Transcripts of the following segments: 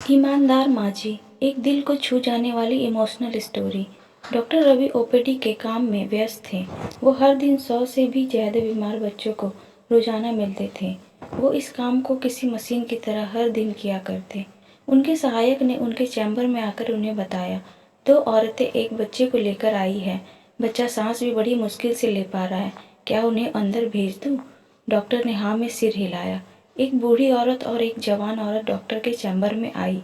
ईमानदार माँझी, एक दिल को छू जाने वाली emotional story. Doctor Ravi OPD के काम में व्यस्त थे। वो हर दिन 100 से भी ज़्यादा बीमार बच्चों को रोजाना मिलते थे। वो इस काम को किसी मशीन की तरह हर दिन किया करते। उनके सहायक ने उनके चैम्बर में आकर उन्हें बताया, 2 औरतें एक बच्चे को लेकर आई है। बच्चा सांस भी बड़ी मुश्किल से ले पा रहा है। क्या उन्हें अंदर भेज दूँ? डॉक्टर ने हाँ में सिर हिलाया। एक बूढ़ी औरत और एक जवान औरत डॉक्टर के चैम्बर में आई।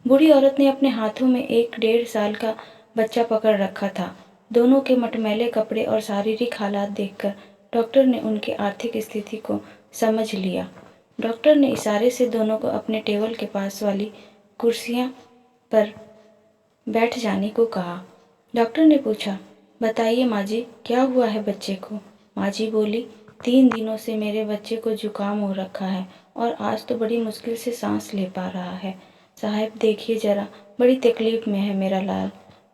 बूढ़ी औरत ने अपने हाथों में एक 1.5 साल का बच्चा पकड़ रखा था। दोनों के मटमैले कपड़े और शारीरिक हालात देखकर डॉक्टर ने उनकी आर्थिक स्थिति को समझ लिया। डॉक्टर ने इशारे से दोनों को अपने टेबल के पास वाली कुर्सियां पर बैठ जाने को कहा। डॉक्टर ने पूछा, बताइए माँ जी, क्या हुआ है बच्चे को? माँ जी बोली, 3 दिनों से मेरे बच्चे को जुकाम हो रखा है और आज तो बड़ी मुश्किल से सांस ले पा रहा है। साहब देखिए जरा, बड़ी तकलीफ में है मेरा लाल।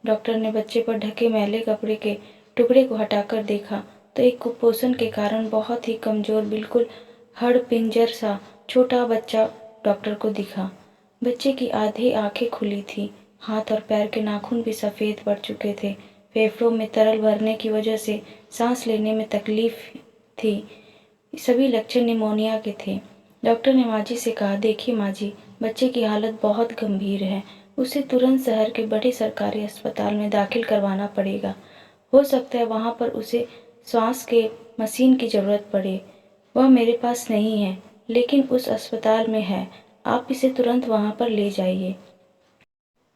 डॉक्टर ने बच्चे पर ढके मैले कपड़े के टुकड़े को हटाकर देखा तो एक कुपोषण के कारण बहुत ही कमजोर, बिल्कुल हड़पिंजर सा छोटा बच्चा डॉक्टर को दिखा। बच्चे की आधी आंखें खुली थी, हाथ और पैर के नाखून भी सफ़ेद पड़ चुके थे। फेफड़ों में तरल भरने की वजह से सांस लेने में तकलीफ थी। सभी लक्षण निमोनिया के थे। डॉक्टर ने माँ जी से कहा, देखिए माँ जी, बच्चे की हालत बहुत गंभीर है। उसे तुरंत शहर के बड़े सरकारी अस्पताल में दाखिल करवाना पड़ेगा। हो सकता है वहाँ पर उसे श्वास के मशीन की ज़रूरत पड़े। वह मेरे पास नहीं है, लेकिन उस अस्पताल में है। आप इसे तुरंत वहाँ पर ले जाइए।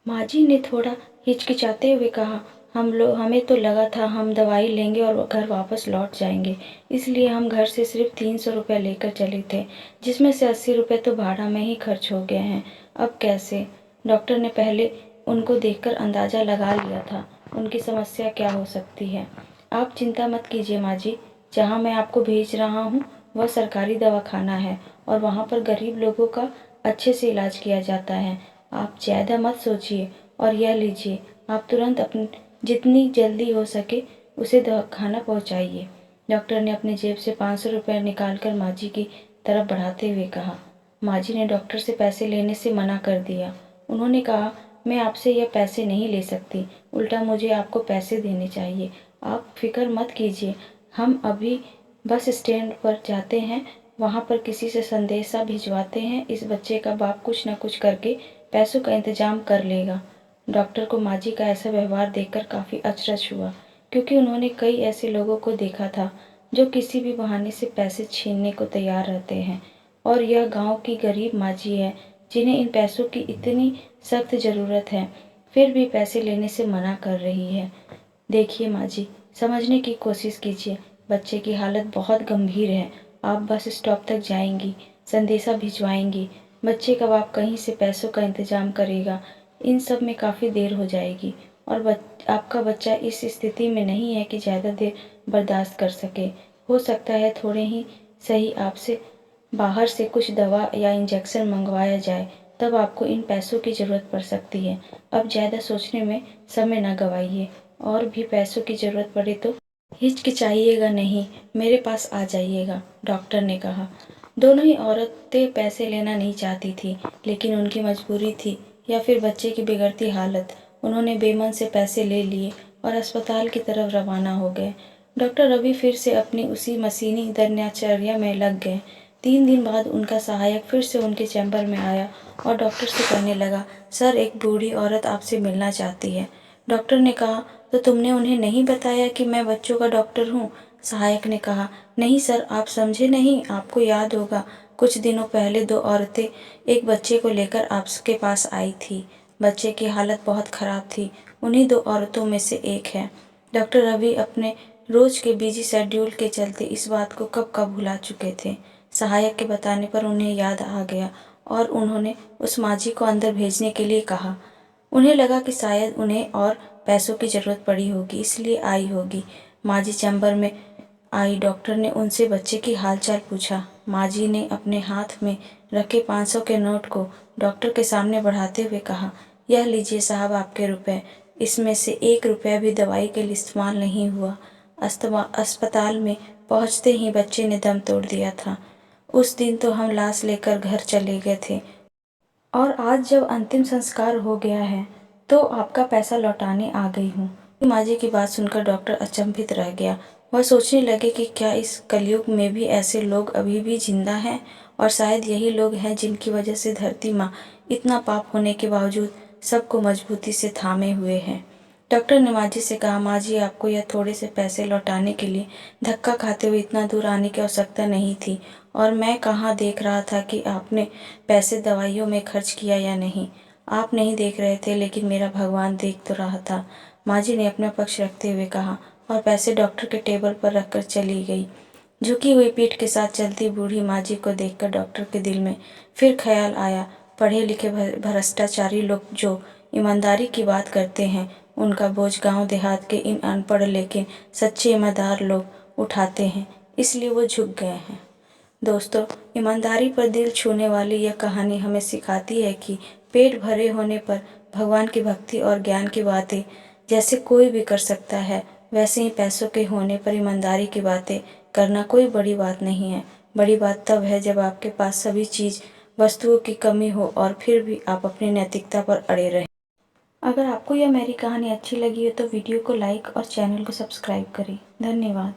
माँ जी ने थोड़ा हिचकिचाते हुए कहा, हमें तो लगा था हम दवाई लेंगे और घर वापस लौट जाएंगे, इसलिए हम घर से सिर्फ 300 रुपये लेकर चले थे, जिसमें से 80 रुपये तो भाड़ा में ही खर्च हो गए हैं। अब कैसे? डॉक्टर ने पहले उनको देखकर अंदाज़ा लगा लिया था उनकी समस्या क्या हो सकती है। आप चिंता मत कीजिए माँ जी, जहाँ मैं आपको भेज रहा हूँ वह सरकारी दवाखाना है और वहाँ पर गरीब लोगों का अच्छे से इलाज किया जाता है। आप ज़्यादा मत सोचिए और यह लीजिए, आप तुरंत अपने जितनी जल्दी हो सके उसे दवाखाना पहुंचाइए। डॉक्टर ने अपनी जेब से 500 रुपये निकालकर माँ जी की तरफ बढ़ाते हुए कहा। माँ जी ने डॉक्टर से पैसे लेने से मना कर दिया। उन्होंने कहा, मैं आपसे यह पैसे नहीं ले सकती, उल्टा मुझे आपको पैसे देने चाहिए। आप फिक्र मत कीजिए, हम अभी बस स्टैंड पर जाते हैं, वहाँ पर किसी से संदेशा भिजवाते हैं, इस बच्चे का बाप कुछ न कुछ करके पैसों का इंतजाम कर लेगा। डॉक्टर को माँ जी का ऐसा व्यवहार देखकर काफ़ी अचरज हुआ, क्योंकि उन्होंने कई ऐसे लोगों को देखा था जो किसी भी बहाने से पैसे छीनने को तैयार रहते हैं, और यह गांव की गरीब माँ जी है जिन्हें इन पैसों की इतनी सख्त ज़रूरत है, फिर भी पैसे लेने से मना कर रही है। देखिए माँ जी, समझने की कोशिश कीजिए, बच्चे की हालत बहुत गंभीर है। आप बस स्टॉप तक जाएंगी, संदेशा भिजवाएंगी, बच्चे का बाप कहीं से पैसों का इंतजाम करेगा, इन सब में काफ़ी देर हो जाएगी और आपका बच्चा इस स्थिति में नहीं है कि ज़्यादा देर बर्दाश्त कर सके। हो सकता है थोड़े ही सही आपसे बाहर से कुछ दवा या इंजेक्शन मंगवाया जाए, तब आपको इन पैसों की ज़रूरत पड़ सकती है। अब ज़्यादा सोचने में समय न गवाइए, और भी पैसों की ज़रूरत पड़े तो हिचकिचाइएगा नहीं, मेरे पास आ जाइएगा, डॉक्टर ने कहा। दोनों ही औरतें पैसे लेना नहीं चाहती थी, लेकिन उनकी मजबूरी थी या फिर बच्चे की बिगड़ती हालत। उन्होंने बेमन से पैसे ले लिए और अस्पताल की तरफ रवाना हो गए। डॉक्टर रवि फिर से अपनी उसी मशीनी दिनचर्या में लग गए। 3 दिन बाद उनका सहायक फिर से उनके चैम्बर में आया और डॉक्टर से कहने लगा, सर, एक बूढ़ी औरत आपसे मिलना चाहती है। डॉक्टर ने कहा, तो तुमने उन्हें नहीं बताया कि मैं बच्चों का डॉक्टर हूँ? सहायक ने कहा, नहीं सर, आप समझे नहीं, आपको याद होगा कुछ दिनों पहले 2 औरतें एक बच्चे को लेकर आपके पास आई थी। बच्चे की हालत बहुत ख़राब थी, उन्हीं 2 औरतों में से एक है। डॉक्टर रवि अपने रोज के बिजी शेड्यूल के चलते इस बात को कब कब भुला चुके थे। सहायक के बताने पर उन्हें याद आ गया और उन्होंने उस माँझी को अंदर भेजने के लिए कहा। उन्हें लगा कि शायद उन्हें और पैसों की ज़रूरत पड़ी होगी, इसलिए आई होगी। माँझी चैम्बर में आई। डॉक्टर ने उनसे बच्चे की हालचाल पूछा। माँझी ने अपने हाथ में रखे 500 के नोट को डॉक्टर के सामने बढ़ाते हुए कहा, यह लीजिए साहब आपके रुपए, इसमें से 1 रुपया भी दवाई के लिए इस्तेमाल नहीं हुआ। अस्पताल में पहुंचते ही बच्चे ने दम तोड़ दिया था। उस दिन तो हम लाश लेकर घर चले गए थे। और आज जब अंतिम संस्कार हो गया है तो आपका पैसा लौटाने आ गई हूँ। माँ जी की बात सुनकर डॉक्टर अचंभित रह गया। वह सोचने लगे कि क्या इस कलयुग में भी ऐसे लोग अभी भी जिंदा हैं, और शायद यही लोग हैं जिनकी वजह से धरती माँ इतना पाप होने के बावजूद सबको मजबूती से थामे हुए हैं। डॉक्टर ने माँ जी से कहा, माँ जी, आपको यह थोड़े से पैसे लौटाने के लिए धक्का खाते हुए इतना दूर आने की आवश्यकता नहीं थी, और मैं कहाँ देख रहा था कि आपने पैसे दवाइयों में खर्च किया या नहीं। आप नहीं देख रहे थे, लेकिन मेरा भगवान देख तो रहा था, माँ जी ने अपना पक्ष रखते हुए कहा, और पैसे डॉक्टर के टेबल पर रखकर चली गई। झुकी हुई पीठ के साथ चलती बूढ़ी माँ जी को देखकर डॉक्टर के दिल में फिर ख्याल आया, पढ़े लिखे भ्रष्टाचारी लोग जो ईमानदारी की बात करते हैं, उनका बोझ गांव देहात के इन अनपढ़ लेकिन सच्चे ईमानदार लोग उठाते हैं, इसलिए वो झुक गए हैं। दोस्तों, ईमानदारी पर दिल छूने वाली यह कहानी हमें सिखाती है कि पेट भरे होने पर भगवान की भक्ति और ज्ञान की बातें जैसे कोई भी कर सकता है, वैसे ही पैसों के होने पर ईमानदारी की बातें करना कोई बड़ी बात नहीं है। बड़ी बात तब है जब आपके पास सभी चीज़ वस्तुओं की कमी हो और फिर भी आप अपनी नैतिकता पर अड़े रहें। अगर आपको यह मेरी कहानी अच्छी लगी हो तो वीडियो को लाइक और चैनल को सब्सक्राइब करें। धन्यवाद।